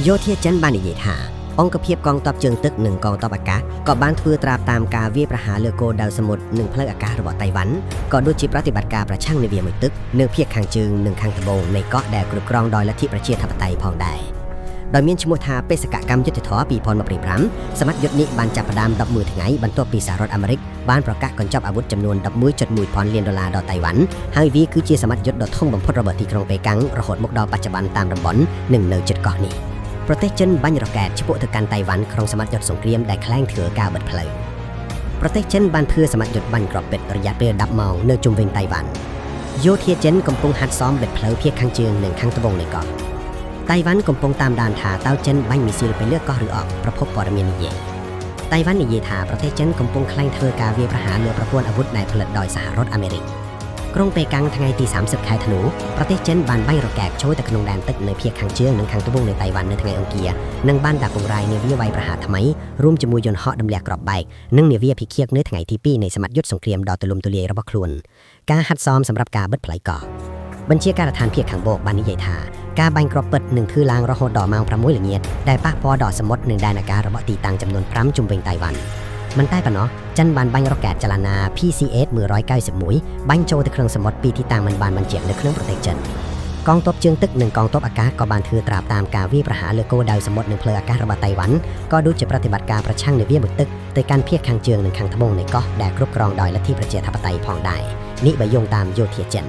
โยเทียจันบานนิยถาองค์กระเพียบกองทัพเชิงตึกหนึ่งกองทัพอากาศก็บ้านធ្វើตราบตามការវាយប្រហារលើគោលដៅសមុទ្រនិងផ្លូវអាកាសរបស់តៃវ៉ាន់ក៏ដូចជាប្រតិបត្តិការប្រឆាំងនាវាមួយទឹកនៅភាគខាងជើងនិងខាងត្បូងនៃកោះដែលគ្រប់គ្រងដោយលទ្ធិប្រជាធិបតេយ្យផងដែរដោយមានឈ្មោះថាបេសកកម្មយុទ្ធធរ2025សមត្ថយុទ្ធនេះបានចាប់ផ្ដើម11ថ្ងៃបន្ទាប់ពីសហរដ្ឋអាមេរិកបានប្រកាសកញ្ចប់អាវុធចំនួន $11.1 ពាន់លានដល់តៃវ៉ាន់ហើយវាគឺជាសមត្ថយុទ្ធដ៏ធំបំផុតរបស់ទីក្រុងប៉េកាំងរហូតមកដល់បច្ចុប្បន្នតាមតំបន់និងនៅជិតកោះនេះប្រទេសចិនបាញ់រ៉ុកែតឆ្ពោះទៅកាន់តៃវ៉ាន់ក្នុងសមត្ថយុទ្ធសង្គ្រាមដែលក្លែងធ្វើការបិទផ្លូវប្រទេសចិនបានធ្វើសមត្ថយុទ្ធបាញ់គ្រាប់ពេជ្ររយៈពេល10ម៉ោងនៅជុំវិញតៃវ៉ាន់យោធាចិនកំពុងហាត់សមបិទផ្លូវភាគខាងជើងនិងខាងត្បូងនៃកោះតៃវ៉ាន់កំពុងតាមដានថាតើចិនបាញ់មីស៊ីលទៅលើកោះឬអត់ប្រភពព័ត៌មាននិយាយតៃវ៉ាន់និយាយថាប្រទេសចិនកំពុងក្លែងធ្វើការវាយប្រហារលើប្រព័ន្ធអាវុធដែលផលិតដោយសហរដ្ឋអាមេរិកក្រុងប៉េកាំងថ្ងៃទី30ខែធ្នូប្រទេសចិនបានបាញ់រ៉ុកែតចូលទៅក្នុងដែនទឹកនៅភាគខាងជើងនិងខាងត្បូងនៃតៃវ៉ាន់នៅថ្ងៃអង្គារនិងបានដាក់ពង្រាយនាវាវាយប្រហារថ្មីរួមជាមួយយន្តហោះទម្លាក់គ្រាប់បែកនិងនាវាពិឃាតនៅថ្ងៃទី2នៃសមត្ថយុទ្ធសង្គ្រាមដ៏ទូលំទូលាយរបស់ខ្លួនការហាត់សមសម្រាប់ការបិទផ្លូវកោះបញ្ជាការដ្ឋានភាគខាងបូកបាននិយាយថាការបាញ់គ្រាប់ពិតនឹងធ្វើឡើងរហូតដល់ម៉ោង6ល្ងាចដែលប៉ះពាល់ដល់សមុទ្រនិងដែនអាកាសរបស់ទីតាំងចំនួន5ជុំវិញតៃវ៉ាន់មិនតែប៉ុណ្ណោះចិនបានបាញ់រ៉ុកែតចលនា PCS-191 បាញ់ចូលទៅក្នុងសមុទ្រពីទីតាំងមិនបានបញ្ជាក់នៅក្នុងប្រទេសចិនកងទ័ពជើងទឹកនិងកងទ័ពអាកាសក៏បានធ្វើត្រាបតាមការវាយប្រហារលើគោលដៅសមុទ្រនិងផ្លូវអាកាសរបស់តៃវ៉ាន់ក៏ដូចជាប្រតិបត្តិការប្រឆាំងនាវាមួយទឹកទៅកាន់ភាគខាងជើងនិងខាងត្បូងនៃកោះដែលគ្រប់គ្រងដោយលទ្ធិប្រជាធិបតេយ្យផងដែរនេះបើយោងតាមយោធាចិន